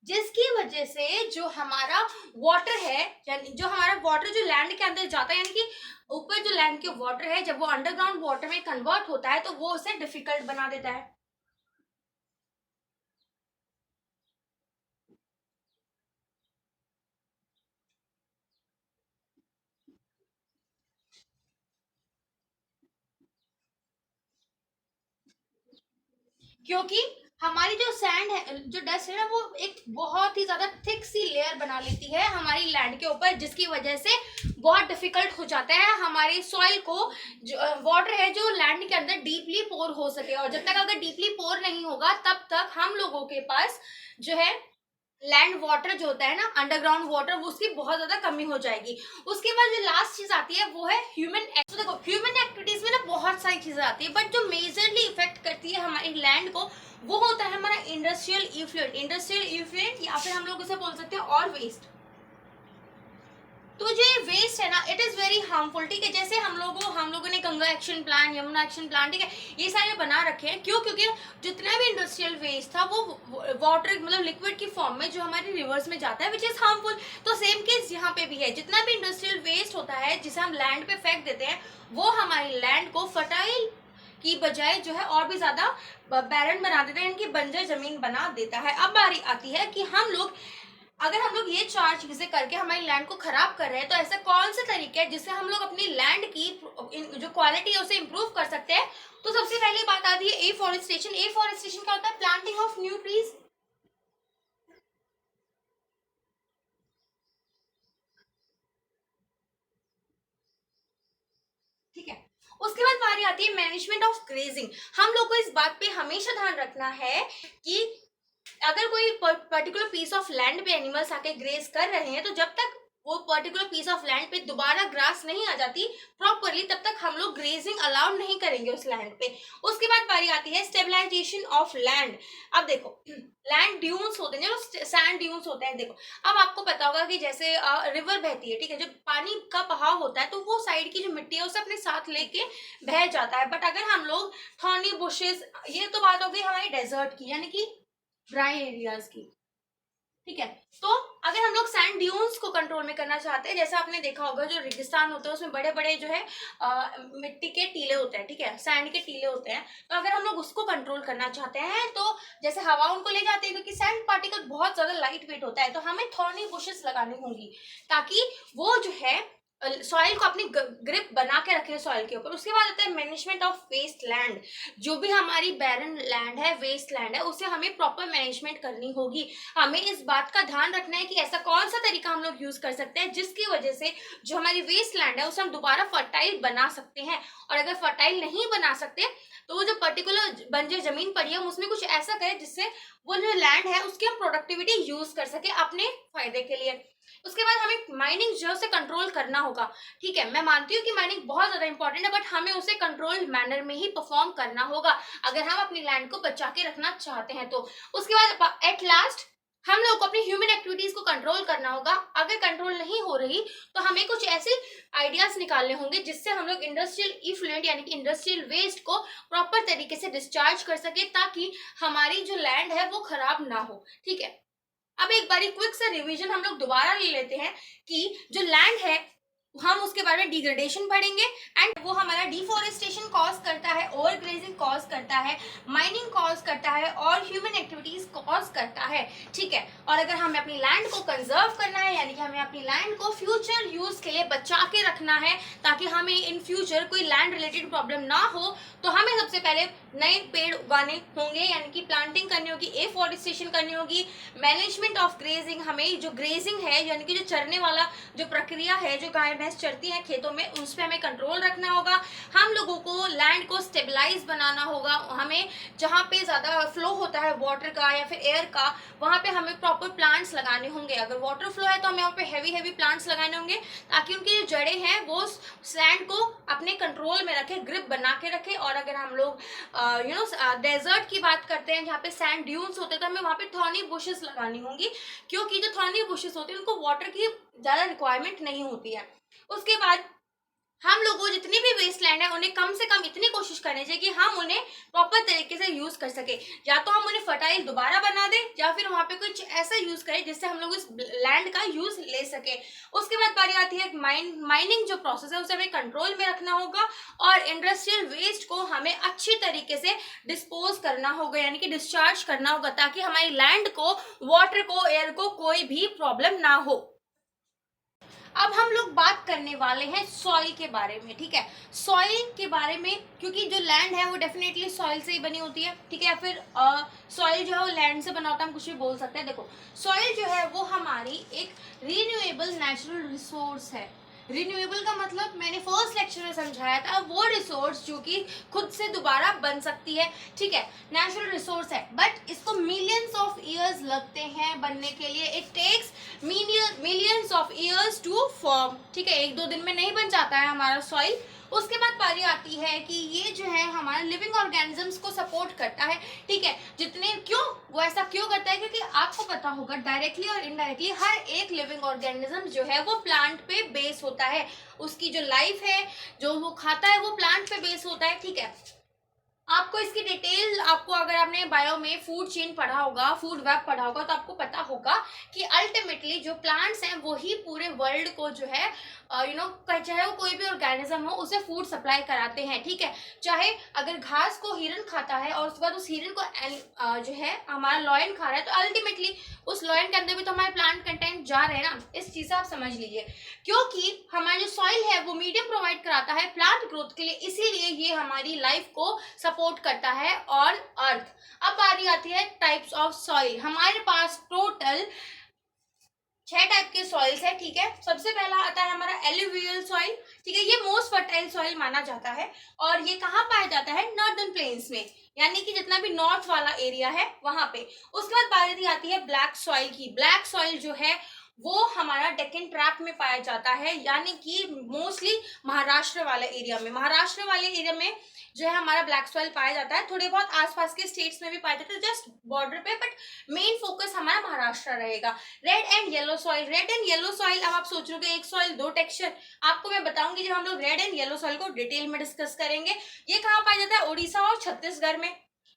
जिसकी वजह से जो हमारा वाटर है, यानी जो हमारा वाटर जो लैंड के अंदर जाता है, यानी कि ऊपर जो लैंड के वाटर है जब वो अंडरग्राउंड वाटर में कन्वर्ट होता है तो वो उसे डिफिकल्ट बना देता है। क्योंकि हमारी जो सैंड है, जो डस्ट है ना, वो एक बहुत ही ज्यादा थिक सी लेयर बना लेती है हमारी लैंड के ऊपर, जिसकी वजह से बहुत डिफिकल्ट हो जाता है हमारी सॉइल को जो वाटर है जो लैंड के अंदर डीपली पोर हो सके। और जब तक अगर डीपली पोर नहीं होगा तब तक हम लोगों के पास जो है लैंड वाटर जो होता है ना, अंडरग्राउंड वाटर, वो उसकी बहुत ज्यादा कमी हो जाएगी। उसके बाद जो लास्ट चीज आती है वो है ह्यूमन एक्ट। तो देखो ह्यूमन एक्टिविटीज में ना बहुत सारी चीजें आती है, बट जो मेजरली इफेक्ट करती है हमारी लैंड को वो होता है हमारा इंडस्ट्रियल इफ्लुएंट। इंडस्ट्रियल इफ्लुएंट या फिर हम लोग उसे बोल सकते हैं और वेस्ट। तो जो ये वेस्ट है ना इट इज वेरी हार्मफुल, ठीक है। जैसे हम लोगों ने Ganga action plan, Yamuna action plan, ठीक है, ये सारे बना रखे हैं। क्यों? क्योंकि जितना भी इंडस्ट्रियल वेस्ट था वो वाटर मतलब लिक्विड की फॉर्म में जो हमारे रिवर्स में जाता है, विच इज हार्मफुल। तो सेम केस यहाँ पे भी है, जितना भी इंडस्ट्रियल वेस्ट होता है जिसे हम लैंड पे फेंक देते हैं वो हमारी लैंड को फर्टाइल की बजाय जो है और भी ज्यादा बैरन बना देता है, इनकी बंजर जमीन बना देता है। अब बारी आती है कि अगर हम लोग ये चार चीजें करके हमारी लैंड को खराब कर रहे हैं तो ऐसा कौन सा तरीका है जिससे हम लोग अपनी लैंड की जो क्वालिटी है उसे इंप्रूव कर सकते हैं। तो सबसे पहली बात आती है एफॉरेस्टेशन। एफॉरेस्टेशन क्या होता है? Planting of new trees. ठीक है। उसके बाद बारी आती है मैनेजमेंट ऑफ ग्रेजिंग। हम लोग को इस बात पे हमेशा ध्यान रखना है कि अगर कोई पर्टिकुलर पीस ऑफ लैंड पे एनिमल्स आके ग्रेज कर रहे हैं तो जब तक वो पर्टिकुलर पीस ऑफ लैंड पे दोबारा ग्रास नहीं आ जाती प्रॉपरली तब तक हम लोग ग्रेजिंग अलाउड नहीं करेंगे उस लैंड पे। उसके बाद बारी आती है स्टेबलाइजेशन ऑफ लैंड। अब देखो लैंड ड्यून्स होते हैं, जो सैंड ड्यून्स होते हैं, देखो अब आपको पता होगा कि जैसे रिवर बहती है, ठीक है, जब पानी का बहाव होता है तो वो साइड की जो मिट्टी है उसे अपने साथ लेके बह जाता है। बट अगर हम लोग थॉर्नी बुशेस, ये तो बात हो गई हमारी डेजर्ट की यानी कि ड्राई एरियाज की, ठीक है। तो अगर हम लोग सैंड ड्यून्स को कंट्रोल में करना चाहते हैं, जैसे आपने देखा होगा जो रेगिस्तान होते हैं उसमें बड़े बड़े जो है मिट्टी के टीले होते हैं, ठीक है, सैंड के टीले होते हैं। तो अगर हम लोग उसको कंट्रोल करना चाहते हैं तो जैसे हवा उनको ले जाते हैं, क्योंकि सैंड पार्टिकल बहुत ज्यादा लाइट वेट होता है, तो हमें थॉर्नी बुशेस लगानी होंगी ताकि वो जो है सॉइल को अपनी ग्रिप बना के रखे सॉइल के ऊपर। उसके बाद आता है मैनेजमेंट ऑफ वेस्ट लैंड। जो भी हमारी बैरन लैंड है, वेस्ट लैंड है, उसे हमें प्रॉपर मैनेजमेंट करनी होगी। हमें इस बात का ध्यान रखना है कि ऐसा कौन सा तरीका हम लोग यूज कर सकते हैं जिसकी वजह से जो हमारी वेस्ट लैंड है उसे हम दोबारा फर्टाइल बना सकते हैं। और अगर फर्टाइल नहीं बना सकते तो वो जो पर्टिकुलर बंजर जमीन पड़ी है उसमें कुछ ऐसा करें जिससे वो जो लैंड है उसकी हम प्रोडक्टिविटी यूज कर सके अपने फायदे के लिए। उसके बाद हमें माइनिंग जो है कंट्रोल करना होगा, ठीक है। मैं मानती हूँ कि माइनिंग बहुत ज्यादा इंपॉर्टेंट है, बट हमें उसे कंट्रोल्ड मैनर में ही परफॉर्म करना होगा अगर हम अपनी लैंड को बचा के रखना चाहते हैं तो। उसके बाद एट लास्ट हम लोग को अपनी ह्यूमन एक्टिविटीज को कंट्रोल करना होगा। अगर कंट्रोल नहीं हो रही तो हमें कुछ ऐसे आइडियाज निकालने होंगे जिससे हम लोग इंडस्ट्रियल इफ्लुएंट यानी कि इंडस्ट्रियल वेस्ट को प्रॉपर तरीके से डिस्चार्ज कर सके ताकि हमारी जो लैंड है वो खराब ना हो, ठीक है। अब एक बारी क्विक सा रिवीजन हम लोग दोबारा ले लेते हैं कि जो लैंड है हम उसके बारे में डिग्रेडेशन पढ़ेंगे एंड वो हमारा डिफॉरेस्टेशन कॉज करता है, ओवर ग्रेजिंग कॉज करता है, माइनिंग कॉज करता है और ह्यूमन एक्टिविटीज कॉज करता है, ठीक है। और अगर हमें अपनी लैंड को कंजर्व करना है, यानी कि हमें अपनी लैंड को फ्यूचर यूज के लिए बचा के रखना है ताकि हमें इन फ्यूचर कोई लैंड रिलेटेड प्रॉब्लम ना हो, तो हमें सबसे पहले नए पेड़ उगाने होंगे, यानी कि प्लांटिंग करनी होगी, एफॉरेस्टेशन करनी होगी, मैनेजमेंट ऑफ ग्रेजिंग, हमें जो ग्रेजिंग है यानी कि जो चरने वाला जो प्रक्रिया है, जो गाय भैंस चरती हैं खेतों में, उस पर हमें कंट्रोल रखना होगा। हम लोगों को लैंड को स्टेबलाइज बनाना होगा, हमें जहाँ पे ज़्यादा फ्लो होता है वाटर का या फिर एयर का, वहाँ पे हमें प्रॉपर प्लांट्स लगाने होंगे। अगर वाटर फ्लो है तो हमें वहाँ पे हैवी प्लांट्स लगाने होंगे ताकि उनकी जो जड़ें हैं वो लैंड को अपने कंट्रोल में रखे, ग्रिप बना के रखे। और अगर हम लोग डेजर्ट की बात करते हैं जहाँ पे सैंड ड्यून्स होते हैं, तो हमें वहाँ पे थॉर्नी बुशेस लगानी होंगी, क्योंकि जो थॉर्नी बुशेस होते हैं उनको वाटर की ज़्यादा रिक्वायरमेंट नहीं होती है। उसके बाद हम लोगों को जितनी भी वेस्ट लैंड है उन्हें कम से कम इतनी कोशिश करनी चाहिए कि हम उन्हें प्रॉपर तरीके से यूज कर सके, या तो हम उन्हें फर्टाइल दोबारा बना दें या फिर वहां पे कुछ ऐसा यूज करें जिससे हम लोग इस लैंड का यूज ले सके। उसके बाद बारी आती है माइनिंग जो प्रोसेस है उसे हमें कंट्रोल में रखना होगा और इंडस्ट्रियल वेस्ट को हमें अच्छी तरीके से डिस्पोज करना होगा, यानी कि डिस्चार्ज करना होगा, ताकि हमारी लैंड को, वाटर को, एयर को कोई भी प्रॉब्लम ना हो। अब हम लोग बात करने वाले हैं सॉइल के बारे में, ठीक है। सॉइल के बारे में, क्योंकि जो लैंड है वो डेफिनेटली सॉइल से ही बनी होती है, ठीक है, या फिर सॉइल जो है वो लैंड से बना होता है, हम कुछ भी बोल सकते हैं। देखो, सॉइल जो है वो हमारी एक रिन्यूएबल नेचुरल रिसोर्स है। रिन्यूएबल का मतलब मैंने फर्स्ट लेक्चर में समझाया था, वो रिसोर्स जो कि खुद से दोबारा बन सकती है, ठीक है, नेचुरल रिसोर्स है, बट इसको मिलियंस ऑफ ईयर्स लगते हैं बनने के लिए। It takes millions of years to form, ठीक है, 1-2 दिन में नहीं बन जाता है हमारा सॉइल। उसके बाद बारी आती है कि ये जो है हमारे लिविंग ऑर्गेनिजम्स को सपोर्ट करता है, ठीक है। जितने, क्यों वो ऐसा क्यों करता है, क्योंकि आपको पता होगा डायरेक्टली और इनडायरेक्टली हर एक लिविंग ऑर्गेनिज्म जो है वो प्लांट पे बेस होता है, उसकी जो लाइफ है, जो वो खाता है वो प्लांट पे बेस होता है, ठीक है। आपको इसकी डिटेल, आपको अगर आपने बायो में फूड चेन पढ़ा होगा, फूड वेब पढ़ा होगा, तो आपको पता होगा कि अल्टीमेटली जो प्लांट्स हैं वही पूरे वर्ल्ड को जो है चाहे वो कोई भी ऑर्गेनिज्म हो उसे फूड सप्लाई कराते हैं, ठीक है। चाहे अगर घास को हिरन खाता है और उसके बाद उस हिरन को जो है हमारा लॉयन खा रहा है, तो अल्टीमेटली उस लॉयन के अंदर भी तो हमारे प्लांट कंटेंट जा रहे हैं ना। इस चीज से आप समझ लीजिए, क्योंकि हमारा जो सॉइल है वो मीडियम प्रोवाइड कराता है प्लांट ग्रोथ के लिए, इसीलिए ये हमारी लाइफ को सपोर्ट करता है। और अर्थ, अब बारी आती है टाइप्स ऑफ सॉइल। हमारे पास टोटल 6 टाइप के सॉइल्स है, ठीक है। सबसे पहला आता है हमारा एलुवियल सॉइल, ठीक है, ये मोस्ट फर्टाइल सॉइल माना जाता है और ये कहाँ पाया जाता है, नॉर्दर्न प्लेन्स में, यानी कि जितना भी नॉर्थ वाला एरिया है वहां पे। उसके बाद बारी आती है ब्लैक सॉइल की। ब्लैक सॉइल जो है वो हमारा डेक्कन ट्रैप में पाया जाता है, यानी कि मोस्टली महाराष्ट्र वाले एरिया में, महाराष्ट्र वाले एरिया में जो है हमारा ब्लैक सॉइल पाया जाता है। थोड़े बहुत आसपास के स्टेट्स में भी पाया जाता है, जस्ट बॉर्डर पे, बट मेन फोकस हमारा महाराष्ट्र रहेगा। Red and yellow soil, red and yellow soil, अब आप सोच रहे हो एक सॉइल दो टेक्सचर, आपको मैं बताऊंगी जब हम लोग रेड एंड येलो सॉइल को डिटेल में डिस्कस करेंगे। ये कहाँ पाया जाता है, उड़ीसा और छत्तीसगढ़ में,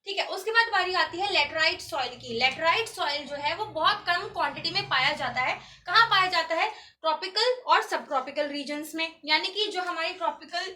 ठीक है। उसके बाद बारी आती है लेटराइट सॉइल की। लेटराइट सॉइल जो है वो बहुत कम क्वांटिटी में पाया जाता है। कहाँ पाया जाता है, ट्रॉपिकल और सब ट्रॉपिकल रीजन्स में, यानी कि जो हमारी ट्रॉपिकल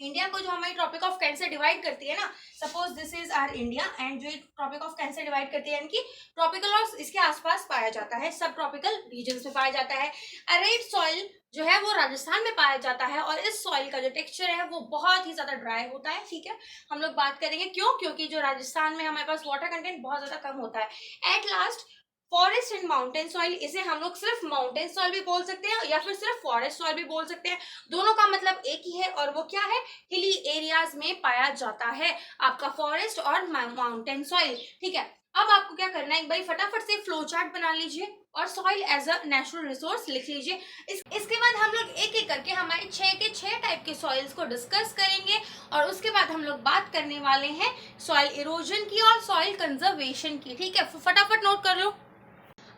इंडिया को, जो हमारी ट्रॉपिक ऑफ कैंसर डिवाइड करती है ना, suppose this is R India and जो ट्रॉपिक ऑफ कैंसर डिवाइड करती है, यानी कि ट्रॉपिकल और इसके आसपास पाया जाता है, सब ट्रॉपिकल रीजन्स में पाया जाता है। अरेड सॉइल जो है वो राजस्थान में पाया जाता है और इस सॉइल का जो टेक्सचर है वो बहुत ही ज्यादा ड्राई होता है, ठीक है। हम लोग बात करेंगे क्यों, क्योंकि जो राजस्थान में हमारे पास वाटर कंटेंट बहुत ज्यादा कम होता है। At last forest and mountain soil, इसे हम लोग सिर्फ माउंटेन सॉइल भी बोल सकते हैं या फिर सिर्फ फॉरेस्ट सॉइल भी बोल सकते हैं, दोनों का मतलब एक ही है और वो क्या है, हिली एरियाज में पाया जाता है आपका फॉरेस्ट और माउंटेन सॉइल, ठीक है। अब आपको क्या करना है, एक बार फटाफट से फ्लो चार्ट बना लीजिए और soil as a natural resource लिख लीजिए। इसके बाद हम लोग एक एक करके हमारे 6 के 6 टाइप के सॉइल्स को डिस्कस करेंगे और उसके बाद हम लोग बात करने वाले हैं सॉइल इरोजन की और सॉइल कंजर्वेशन की, ठीक है। फटाफट नोट कर लो।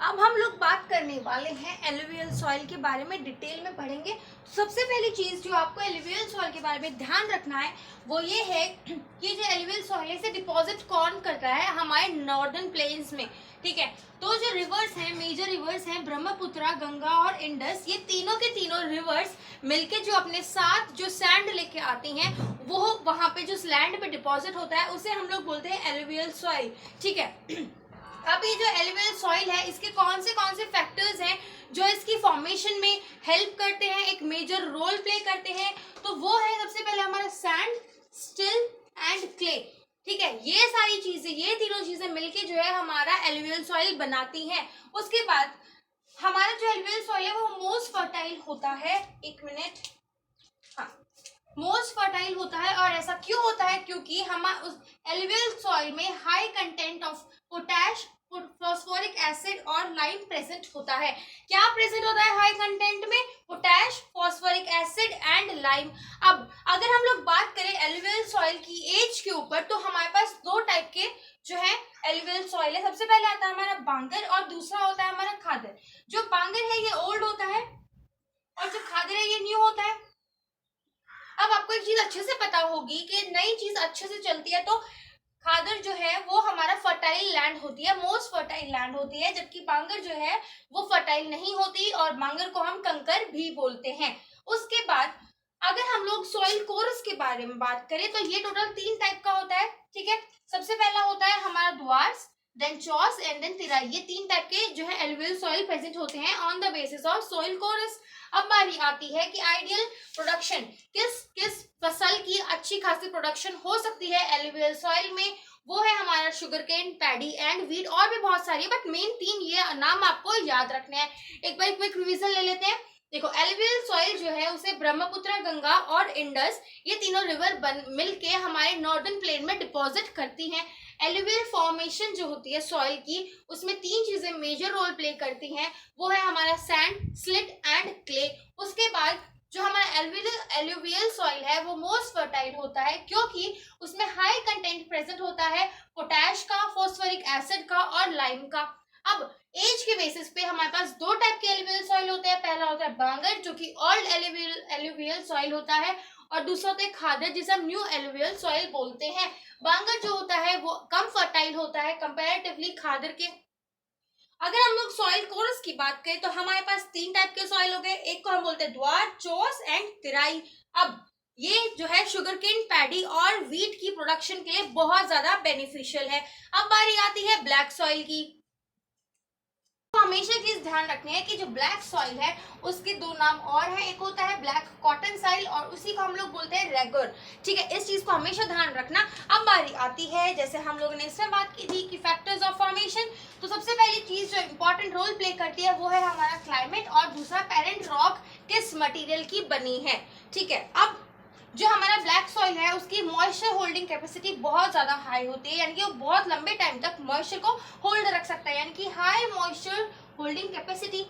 अब हम लोग बात करने वाले हैं एलुवियल सॉइल के बारे में, डिटेल में पढ़ेंगे। सबसे पहली चीज़ जो आपको एलुवियल सॉइल के बारे में ध्यान रखना है वो ये है कि जो एलुवियल सॉइल है इसे डिपॉजिट कौन करता है, हमारे नॉर्दर्न प्लेन्स में, ठीक है। तो जो रिवर्स हैं, मेजर रिवर्स हैं ब्रह्मपुत्रा, गंगा और इंडस, ये तीनों के तीनों रिवर्स मिलके जो अपने साथ जो सैंड लेके आती हैं वो वहाँ पे जो लैंड पे डिपॉजिट होता है उसे हम लोग बोलते हैं एलुवियल सॉइल, ठीक है। अब ये जो एलुवियल सॉइल है इसके कौन से फैक्टर्स हैं जो इसकी फॉर्मेशन में हेल्प करते हैं, एक मेजर रोल प्ले करते हैं, तो वो है सबसे पहले हमारा सैंड, स्टिल एंड क्ले, ठीक है। ये सारी चीजें, ये तीनों चीजें मिलके जो है हमारा एलुवियल सॉइल बनाती हैं। उसके बाद हमारा जो एलुवियल सॉइल है वो मोस्ट फर्टाइल होता है, एक मिनट, हाँ, मोस्ट फर्टाइल होता है। और ऐसा क्यों होता है? क्योंकि हमारा उस एलुवियल सॉइल में high content of potash, phosphoric acid और लाइम प्रेजेंट होता है। क्या प्रेजेंट होता है हाई कंटेंट में? Potash, phosphoric acid and lime. अब अगर हम लोग बात करें एलुवियल सॉइल की एज के ऊपर, तो हमारे पास दो टाइप के जो है एलुवियल सॉइल है। सबसे पहले आता है हमारा बांगर और दूसरा होता है हमारा खादर। जो बांगर है ये ओल्ड होता है और जो खादर है ये न्यू होता है। अब आपको एक चीज अच्छे से पता होगी कि नई चीज अच्छे से चलती है तो खादर जो है वो हमारा फर्टाइल लैंड होती है, मोस्ट फर्टाइल लैंड होती है, जबकि बांगर जो है वो फर्टाइल नहीं होती और बांगर को हम कंकर भी बोलते हैं। उसके बाद अगर हम लोग सॉइल कोरस के बारे में बात करें तो ये टोटल 3 टाइप का होता है, ठीक है। सबसे पहला होता है हमारा द्वार्स, देन चॉस एंड देन तिराई। ये 3 टाइप के जो है एलुवियल सॉइल प्रेजेंट होते हैं on the basis of soil कोरस। अब बारी आती है कि आइडियल प्रोडक्शन, किस किस फसल की अच्छी खासी प्रोडक्शन हो सकती है एलुवियल सॉइल में, वो है हमारा sugarcane, paddy and wheat, और भी बहुत सारी, बट मेन 3 ये नाम आपको याद रखने हैं। एक बार क्विक रिवीजन ले लेते हैं। देखो, एलुवियल सॉइल जो है उसे ब्रह्मपुत्र, गंगा और इंडस, ये तीनों रिवर मिलके हमारे नॉर्दर्न प्लेन में डिपॉजिट करती हैं। एलुवियल फॉर्मेशन जो होती है सॉइल की, उसमें 3 चीजें मेजर रोल प्ले करती हैं, वो है हमारा सैंड, स्लिट एंड क्ले। उसके बाद जो हमारा एलुवियल सॉइल है वो मोस्ट फर्टाइल होता है क्योंकि उसमें हाई कंटेंट प्रेजेंट होता है पोटैश का, फॉस्फोरिक एसिड का और लाइम का। अब एज के बेसिस पे हमारे पास 2 टाइप के एलुवियल सॉइल होते हैं। पहला होता है बांगर जो कि ओल्ड एलुवियल सॉइल होता है, और दूसरा होता है खादर जिसे हम न्यू एलुवियल सॉइल बोलते हैं। बांगर जो होता है वो कम फर्टाइल होता है कंपैरेटिवली खादर के। अगर हम लोग सॉइल कोरस की बात करें तो हमारे पास 3 टाइप के सॉइल हो गए। एक को हम बोलते हैं द्वार, चोस एंड तिराई। अब ये जो है शुगर केन, पैडी और वीट की प्रोडक्शन के लिए बहुत ज्यादा बेनिफिशियल है। अब बारी आती है ब्लैक सॉइल की। तो हमेशा चीज ध्यान रखनी है कि जो ब्लैक सॉइल है उसके 2 नाम और है। एक होता है ब्लैक कॉटन सॉइल और उसी को हम लोग बोलते हैं रेगर, ठीक है। इस चीज को हमेशा ध्यान रखना। अब बारी आती है, जैसे हम लोगों ने इसमें बात की थी कि फैक्टर्स ऑफ फॉर्मेशन, तो सबसे पहली चीज जो इंपॉर्टेंट रोल प्ले करती है वो है हमारा क्लाइमेट, और दूसरा पेरेंट रॉक किस मटेरियल की बनी है, ठीक है। अब जो हमारा ब्लैक सॉइल है उसकी मॉइस्चर होल्डिंग कैपेसिटी बहुत ज्यादा हाई होती है, यानी कि वो बहुत लंबे टाइम तक मॉइस्चर को होल्ड रख सकता है, यानी कि हाई मॉइस्चर होल्डिंग कैपेसिटी।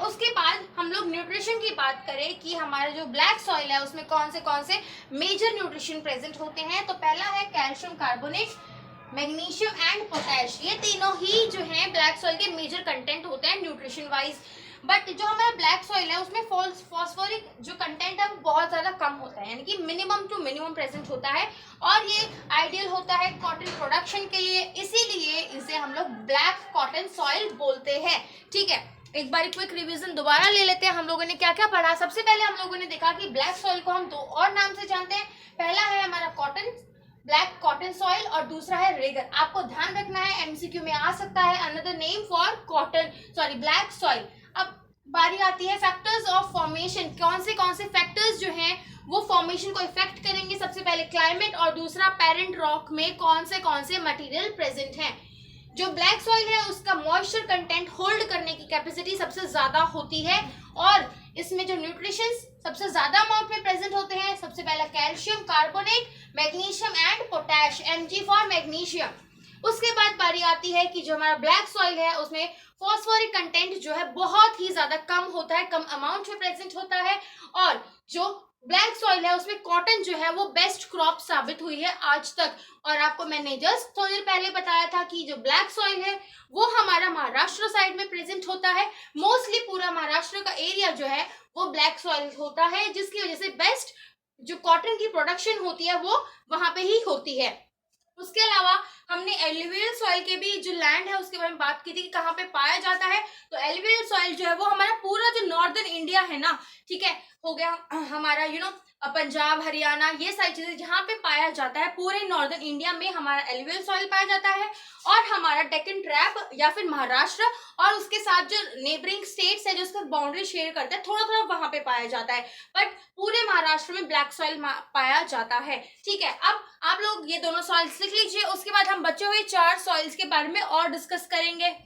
उसके बाद हम लोग न्यूट्रिशन की बात करें कि हमारा जो ब्लैक सॉइल है उसमें कौन से मेजर न्यूट्रिशन प्रेजेंट होते हैं, तो पहला है calcium carbonate, magnesium and potash. ये तीनों ही जो है ब्लैक सॉइल के मेजर कंटेंट होते हैं न्यूट्रिशन वाइज। बट जो हमारा ब्लैक सॉइल है उसमें फॉस्फोरिक जो कंटेंट है वो बहुत ज्यादा कम होता है, यानी कि मिनिमम टू मिनिमम प्रेजेंट होता है, और ये आइडियल होता है कॉटन प्रोडक्शन के लिए, इसीलिए इसे हम लोग ब्लैक कॉटन सॉइल बोलते हैं, ठीक है। एक बार क्विक रिवीजन दोबारा ले लेते हैं, हम लोगों ने क्या क्या पढ़ा। सबसे पहले हम लोगों ने देखा कि ब्लैक सॉइल को हम 2 और नाम से जानते हैं। पहला है हमारा कॉटन, ब्लैक कॉटन सॉइल, और दूसरा है रेगर। आपको ध्यान रखना है, एमसीक्यू में आ सकता है another name for black soil. अब बारी आती है फैक्टर्स ऑफ फॉर्मेशन, कौन से फैक्टर्स जो हैं वो फॉर्मेशन को इफेक्ट करेंगे। सबसे पहले क्लाइमेट, और दूसरा पेरेंट रॉक में कौन से मटेरियल प्रेजेंट हैं। जो ब्लैक सॉइल है उसका मॉइस्चर कंटेंट होल्ड करने की कैपेसिटी सबसे ज्यादा होती है, और इसमें जो न्यूट्रिशन सबसे ज्यादा अमाउंट में प्रेजेंट होते हैं। सबसे पहला calcium carbonate, magnesium and potash, Mg for magnesium. उसके बाद बारी आती है कि जो हमारा ब्लैक सॉइल है उसमें फॉस्फोरिक कंटेंट जो है बहुत ही ज्यादा कम होता है, कम अमाउंट में प्रेजेंट होता है, और जो ब्लैक सॉइल है उसमें कॉटन जो है वो बेस्ट क्रॉप साबित हुई है आज तक। और आपको मैंने जस्ट थोड़ी देर पहले बताया था कि जो ब्लैक सॉइल है वो हमारा महाराष्ट्र साइड में प्रेजेंट होता है। मोस्टली पूरा महाराष्ट्र का एरिया जो है वो ब्लैक सॉइल होता है, जिसकी वजह से बेस्ट जो कॉटन की प्रोडक्शन होती है वो वहां पे ही होती है। उसके अलावा हमने एलुवियल सॉइल के भी जो लैंड है उसके बारे में बात की थी कि कहाँ पे पाया जाता है। तो एलुवियल सॉइल जो है वो हमारा पूरा जो नॉर्दर्न इंडिया है ना, ठीक है, हो गया हमारा पंजाब, हरियाणा, ये सारी चीजें जहाँ पे पाया जाता है पूरे नॉर्दर्न इंडिया में हमारा एलुवियल सॉइल पाया जाता है। और हमारा डेक्कन ट्रैप या फिर महाराष्ट्र और उसके साथ जो नेबरिंग स्टेट्स है जो उसका बाउंड्री शेयर करते हैं, थोड़ा थोड़ा वहां पे पाया जाता है, बट पूरे महाराष्ट्र में ब्लैक सॉइल पाया जाता है। ठीक है, अब आप लोग ये दोनों सॉइल्स लिख लीजिए। उसके बाद हम बचे हुए 4 सॉइल्स के बारे में और डिस्कस करेंगे।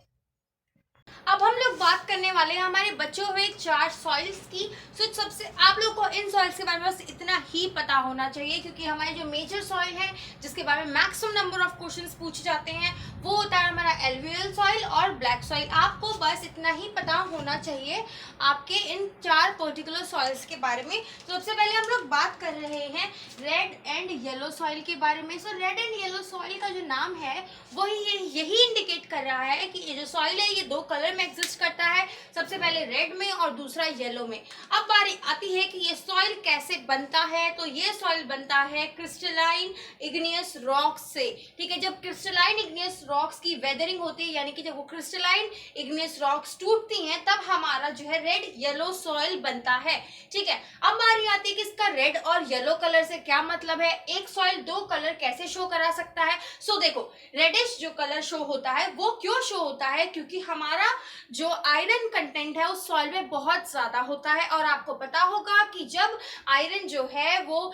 अब हम लोग बात करने वाले हैं हमारे बचे हुए 4 सॉइल्स की। तो सबसे आप लोग को इन सॉइल्स के बारे में बस इतना ही पता होना चाहिए, क्योंकि हमारे जो मेजर सॉइल है जिसके बारे में मैक्सिमम नंबर ऑफ क्वेश्चंस पूछे जाते हैं वो होता है हमारा एलुवियल सॉइल और ब्लैक सॉइल। आपको बस इतना ही पता होना चाहिए आपके इन 4 पर्टिकुलर सॉइल्स के बारे में। तो सबसे पहले हम लोग बात कर रहे हैं रेड एंड येलो सॉइल के बारे में। सो रेड एंड येलो सॉइल का जो नाम है वही यही इंडिकेट कर रहा है कि ये जो सॉइल है ये 2 कलर में एग्जिस्ट करता है, सबसे पहले रेड में और दूसरा येलो में। अब बारी आती है कि ये सॉइल कैसे बनता है। तो ये सॉइल बनता है क्रिस्टलाइन इग्नियस रॉक्स से। ठीक है, जब क्रिस्टलाइन इग्नियस रॉक्स की वेदरिंग होती है, यानी कि जब वो क्रिस्टलाइन इग्नियस रॉक्स टूटती हैं, तब हमारा जो है रेड येलो सॉइल बनता है। ठीक है, अब बारी आती है कि इसका रेड और येलो कलर से क्या मतलब है, एक सॉइल 2 कलर कैसे शो करा सकता है। सो देखो, रेडिश जो कलर शो होता है वो क्यों शो होता है, क्योंकि हमारा जो आयरन कंटेंट है उस सॉइल में बहुत ज्यादा होता है। और आपको पता होगा कि जब आयरन जो है वो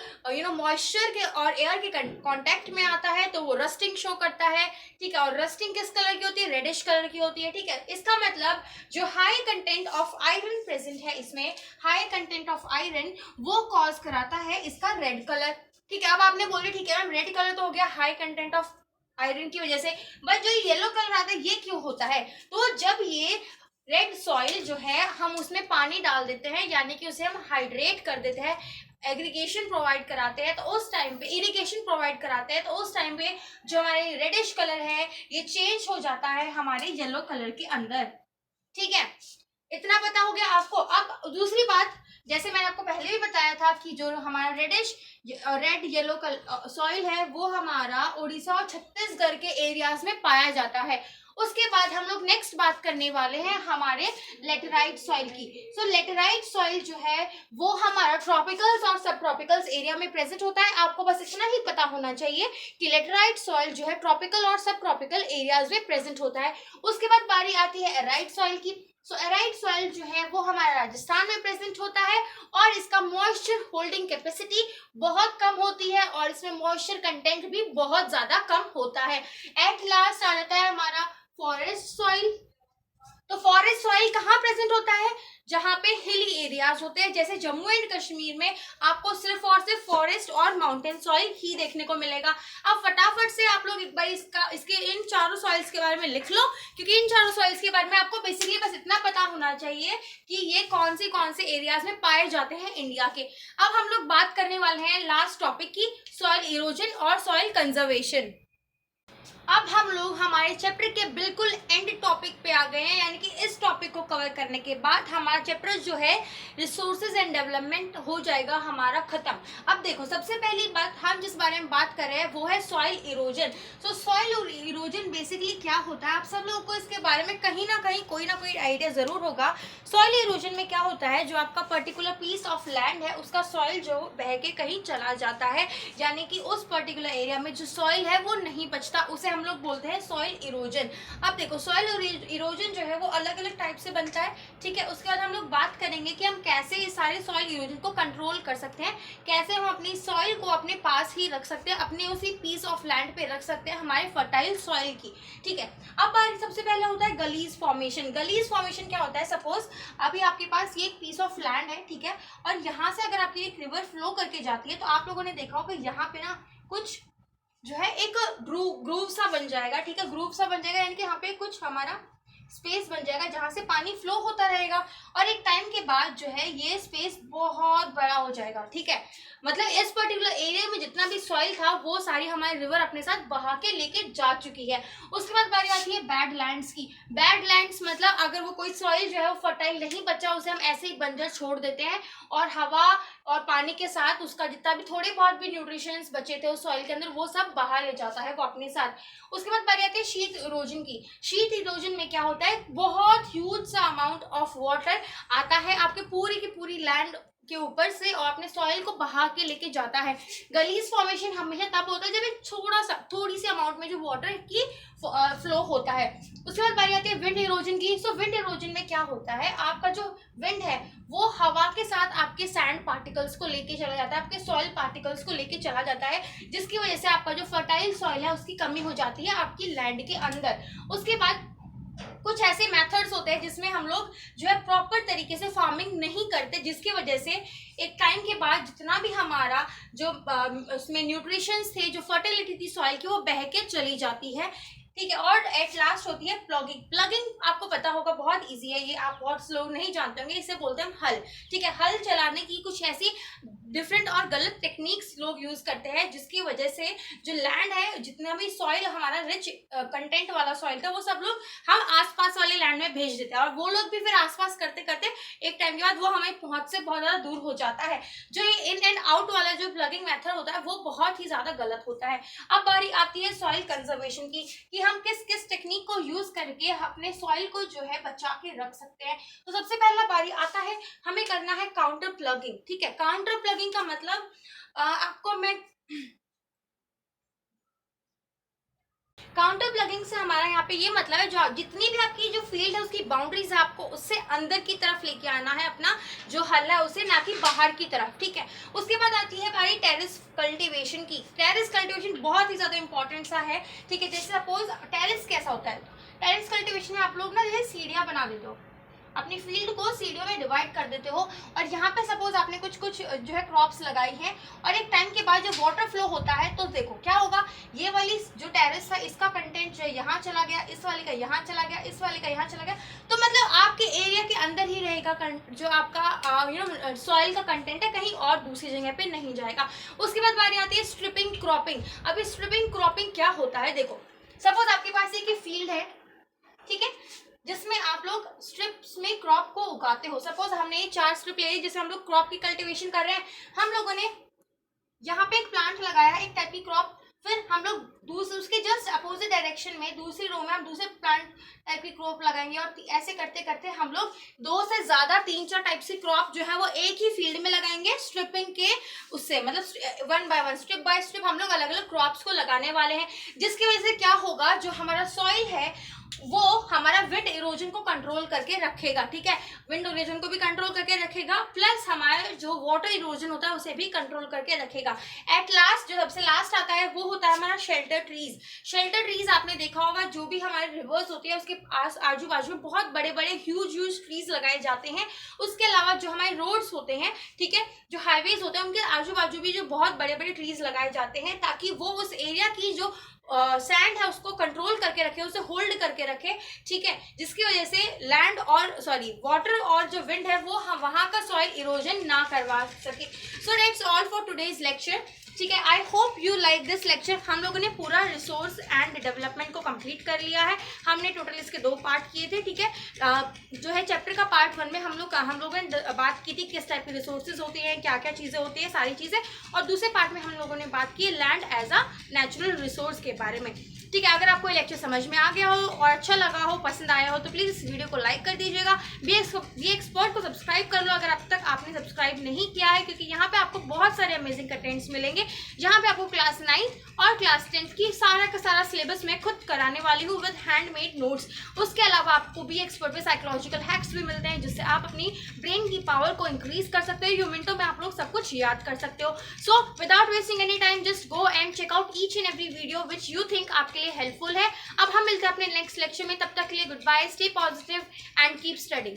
मॉइस्चर के और एयर के कांटेक्ट में आता है तो वो रस्टिंग शो करता है। ठीक है, और रस्टिंग किस कलर की होती है, रेडिश कलर की होती है। ठीक है, इसका मतलब जो high content of iron present है इसमें, हाई कंटेंट ऑफ आयरन वो कॉज कराता है इसका रेड कलर। ठीक है, अब आपने बोले ठीक है मैम रेड कलर तो हो गया हाई कंटेंट ऑफ आयरन की वजह से, बट जो येलो कलर आता है ये क्यों होता है। तो जब ये रेड सॉइल जो है हम उसमें पानी डाल देते हैं, यानी कि उसे हम हाइड्रेट कर देते हैं, एग्रीगेशन प्रोवाइड कराते हैं, तो उस टाइम पे इरिगेशन प्रोवाइड कराते हैं, तो उस टाइम पे जो हमारे रेडिश कलर है ये चेंज हो जाता है हमारे येलो कलर के अंदर। ठीक है, इतना पता हो गया आपको। अब दूसरी बात, जैसे मैंने आपको पहले भी बताया था कि जो हमारा रेड येलो सॉइल है वो हमारा उड़ीसा और छत्तीसगढ़ के एरियाज में पाया जाता है। उसके बाद हम लोग नेक्स्ट बात करने वाले हैं हमारे लेटेराइट सॉइल की। सो लेटेराइट सॉइल जो है वो हमारा ट्रॉपिकल्स और सब ट्रॉपिकल्स एरिया में प्रेजेंट होता है। आपको बस इतना ही पता होना चाहिए कि लेटेराइट सॉइल जो है ट्रॉपिकल और सब ट्रॉपिकल एरियाज में प्रेजेंट होता है। उसके बाद बारी आती है एराइट सॉइल की। सो एराइट सॉइल जो है वो हमारा राजस्थान में प्रेजेंट होता है और इसका मॉइस्चर होल्डिंग कैपेसिटी बहुत कम होती है और इसमें मॉइस्चर कंटेंट भी बहुत ज्यादा कम होता है। एट लास्ट आ जाता है हमारा फॉरेस्ट सॉइल। तो फॉरेस्ट सॉइल कहाँ प्रेजेंट होता है, जहां पे हिली एरियाज होते हैं, जैसे जम्मू एंड कश्मीर में आपको सिर्फ और सिर्फ फॉरेस्ट और माउंटेन सॉइल ही देखने को मिलेगा। अब फटाफट से आप लोग एक बार इसके इन 4 सॉइल्स के बारे में लिख लो, क्योंकि इन 4 सॉइल्स के बारे में आपको बेसिकली बस इतना पता होना चाहिए कि ये कौन से एरियाज में पाए जाते हैं इंडिया के। अब हम लोग बात करने वाले हैं लास्ट टॉपिक की, सॉइल इरोजन और सॉइल कंजर्वेशन। अब हम लोग हमारे चैप्टर के बिल्कुल एंड टॉपिक पे आ गए हैं, यानी कि इस टॉपिक को कवर करने के बाद हमारा चैप्टर जो है रिसोर्सेज एंड डेवलपमेंट हो जाएगा हमारा खत्म। अब देखो, सबसे पहली बात हम जिस बारे में बात कर रहे हैं वो है सॉइल इरोजन। सो सॉइल इरोजन बेसिकली क्या होता है, आप सब लोगों को इसके बारे में कहीं ना कहीं कोई ना कोई आइडिया जरूर होगा। सॉइल इरोजन में क्या होता है, जो आपका पर्टिकुलर पीस ऑफ लैंड है उसका सॉइल जो बह के कहीं चला जाता है, यानी कि उस पर्टिकुलर एरिया में जो सॉइल है वो नहीं बचता, उसे हम लोग बोलते हैं सॉइल इरोजन। अब देखो, सॉइल इरोजन जो है वो अलग अलग टाइप से बनता है। ठीक है, उसके बाद हम लोग बात करेंगे कि हम कैसे ये सारे सॉइल इरोजन को कंट्रोल कर सकते हैं, कैसे हम अपनी सॉइल को अपने पास ही रख सकते हैं, अपने उसी पीस ऑफ लैंड पे रख सकते हैं हमारे फर्टाइल सॉइल की। ठीक है, अब सबसे पहले होता है गलीज फॉर्मेशन। गलीज फॉर्मेशन क्या होता है, सपोज अभी आपके पास ये एक पीस ऑफ लैंड है, ठीक है, और यहाँ से अगर आपकी एक रिवर फ्लो करके जाती है तो आप लोगों ने देखा होगा यहाँ पे ना कुछ जो है एक ग्रूव सा बन जाएगा। ठीक है, ग्रूव सा बन जाएगा, यानी कि यहाँ पे कुछ हमारा स्पेस बन जाएगा जहाँ से पानी फ्लो होता रहेगा, और एक टाइम के बाद जो है ये स्पेस बहुत बड़ा हो जाएगा, ठीक है। मतलब इस पर्टिकुलर एरिया में जितना भी सॉइल था वो सारी हमारी रिवर अपने साथ बहा के लेके जा चुकी है। उसके बाद बारी आती है बैड लैंड्स की। बैड लैंड्स मतलब अगर वो कोई सॉइल जो है वो फर्टाइल नहीं बचा, उसे हम ऐसे ही बंजर छोड़ देते हैं और हवा और पानी के साथ उसका जितना भी थोड़े बहुत भी न्यूट्रिशंस बचे थे उस सॉइल के अंदर वो सब बाहर ले जाता है वो अपने साथ। उसके बाद बारी आती है शीत इरोजन की। शीत इरोजन में क्या होता है, बहुत ह्यूज सा अमाउंट ऑफ वाटर आता है आपके पूरी की पूरी लैंड के ऊपर से और अपने सॉइल को बहा के लेके जाता है। गलीज फॉर्मेशन हमेशा तब होता है जब एक थोड़ी सी अमाउंट में जो वाटर की फ्लो होता है। उसके बाद बारी आती है विंड इरोजन की। सो विंड इरोजन में क्या होता है, आपका जो विंड है वो हवा के साथ आपके सैंड पार्टिकल्स को लेके चला जाता है, आपके सॉइल पार्टिकल्स को लेके चला जाता है, जिसकी वजह से आपका जो फर्टाइल सॉइल है उसकी कमी हो जाती है आपकी लैंड के अंदर। उसके बाद कुछ ऐसे मेथड्स होते हैं जिसमें हम लोग जो है प्रॉपर तरीके से फार्मिंग नहीं करते, जिसकी वजह से एक टाइम के बाद जितना भी हमारा जो उसमें न्यूट्रिशंस थे, जो फर्टिलिटी थी सॉइल की, वो बह के चली जाती है, ठीक है। और एट लास्ट होती है प्लगिंग। प्लगिंग आपको पता होगा बहुत इजी है, ये आप बहुत लोग नहीं जानते होंगे, इसे बोलते हैं हल, ठीक है। हल चलाने की कुछ ऐसी डिफरेंट और गलत टेक्निक्स लोग यूज करते हैं जिसकी वजह से जो लैंड है, जितना भी सॉइल हमारा रिच कंटेंट वाला सॉइल था, वो सब लोग हम आसपास वाले लैंड में भेज देते हैं, और वो लोग भी फिर आसपास करते करते एक टाइम के बाद वो हमारी पहुंच से बहुत ज्यादा दूर हो जाता है। जो ये इन एंड आउट वाला जो प्लगिंग मेथड होता है वो बहुत ही ज्यादा गलत होता है। अब बारी आती है सॉइल कंजर्वेशन की, कि हम किस किस टेक्निक को यूज करके अपने सॉइल को जो है बचा के रख सकते हैं। तो सबसे पहला बारी आता है हमें करना है काउंटर प्लगिंग, ठीक है। काउंटर प्लगिंग का मतलब आपको मैं काउंटर प्लगिंग से हमारा यहाँ पे ये मतलब है, जो जितनी भी आपकी जो फील्ड है उसकी बाउंड्रीज है आपको उससे अंदर की तरफ लेके आना है अपना जो हल है उसे, ना कि बाहर की तरफ, ठीक है। उसके बाद आती है हमारी टेरेस कल्टीवेशन की। टेरेस कल्टीवेशन बहुत ही ज्यादा इंपॉर्टेंट सा है, ठीक है। जैसे सपोज टेरेस कैसा होता है, टेरेस कल्टीवेशन में आप लोग ना जैसे सीढ़ियां बना देते हो, अपनी फील्ड को सीढ़ियों में डिवाइड कर देते हो, और यहाँ पे सपोज आपने कुछ कुछ जो है क्रॉप्स लगाई हैं, और एक टाइम के बाद जब वाटर फ्लो होता है तो देखो क्या होगा, ये वाली जो टेरेस है इसका कंटेंट जो है यहाँ चला गया, इस वाले का यहाँ चला गया, इस वाले का यहाँ चला गया, तो मतलब आपके एरिया के अंदर ही रहेगा जो आपका सॉइल का कंटेंट है, कहीं और दूसरी जगह पे नहीं जाएगा। उसके बाद बारी आती है स्ट्रिपिंग क्रॉपिंग। अब स्ट्रिपिंग क्रॉपिंग क्या होता है, देखो सपोज आपके पास एक फील्ड है, ठीक है, जिसमें आप लोग स्ट्रिप्स में क्रॉप को उगाते हो। सपोज हमने ये 4 स्ट्रिप ले ली, जैसे हम लोग क्रॉप की कल्टीवेशन कर रहे हैं, हम लोगों ने यहाँ पे एक प्लांट लगाया है, एक टाइप की क्रॉप, फिर हम लोग उसके जस्ट अपोजिट डायरेक्शन में दूसरी रो में हम दूसरे प्लांट टाइप की क्रॉप लगाएंगे, और ऐसे करते करते हम लोग 2 से ज्यादा 3-4 टाइप की क्रॉप जो है वो एक ही फील्ड में लगाएंगे स्ट्रिपिंग के उससे, मतलब 1 बाय 1 स्ट्रिप बाय स्ट्रिप हम लोग अलग अलग क्रॉप्स को लगाने वाले हैं, जिसकी वजह से क्या होगा, जो हमारा सॉइल है वो हमारा विंड इरोजन को कंट्रोल करके रखेगा, ठीक है। विंड इरोजन को भी कंट्रोल करके रखेगा, प्लस हमारा जो वाटर इरोजन होता है उसे भी कंट्रोल करके रखेगा। एट लास्ट जो सबसे लास्ट आता है वो होता है हमारा शेल्टर ट्रीज। शेल्टर ट्रीज आपने देखा होगा, जो भी हमारे रिवर्स होती है उसके आजू बाजू में बहुत बड़े बड़े ह्यूज ट्रीज लगाए जाते हैं। उसके अलावा जो हमारे रोड्स होते हैं, ठीक है, जो हाईवेज होते हैं उनके आजू बाजू भी जो बहुत बड़े बड़े ट्रीज लगाए जाते हैं, ताकि वो उस एरिया की जो सैंड है उसको कंट्रोल करके रखे, उसे होल्ड करके रखे, ठीक है, जिसकी वजह से लैंड और वाटर और जो विंड है वो वहां का सॉइल इरोजन ना करवा सके। So that's all for today's lecture, ठीक है। I hope you like this lecture. हम लोगों ने पूरा रिसोर्स एंड डेवलपमेंट को कंप्लीट कर लिया है। हमने टोटल इसके 2 पार्ट किए थे, ठीक है। जो है चैप्टर का पार्ट 1 में हम लोगों ने बात की थी किस टाइप की रिसोर्सेज होती हैं, क्या क्या चीज़ें होती हैं, सारी चीज़ें, और दूसरे पार्ट में हम लोगों ने बात की land as a natural resource के बारे में, ठीक है। अगर आपको ये लेक्चर समझ में आ गया हो और अच्छा लगा हो, पसंद आया हो, तो प्लीज़ इस वीडियो को लाइक कर दीजिएगा। बी एक्सपर्ट को सब्सक्राइब कर लो अगर अब तक आपने सब्सक्राइब नहीं किया है, क्योंकि यहाँ पे आपको बहुत सारे अमेजिंग कंटेंट्स मिलेंगे, जहाँ पे आपको क्लास 9 और क्लास 10 की सारा का सारा सिलेबस मैं खुद कराने वाली हूँ विद हैंडमेड नोट्स। उसके अलावा आपको बी एक्सपर्ट में साइकोलॉजिकल हैक्स भी मिलते हैं, जिससे आप अपनी ब्रेन की पावर को इंक्रीज कर सकते हो। 2 मिनटों में आप लोग सब कुछ याद कर सकते हो। So without wasting any time just go and check out each and every video which you think आपके लिए हेल्पफुल है। अब हम मिलते हैं अपने नेक्स्ट लेक्चर में, तब तक के लिए goodbye, stay positive and keep studying.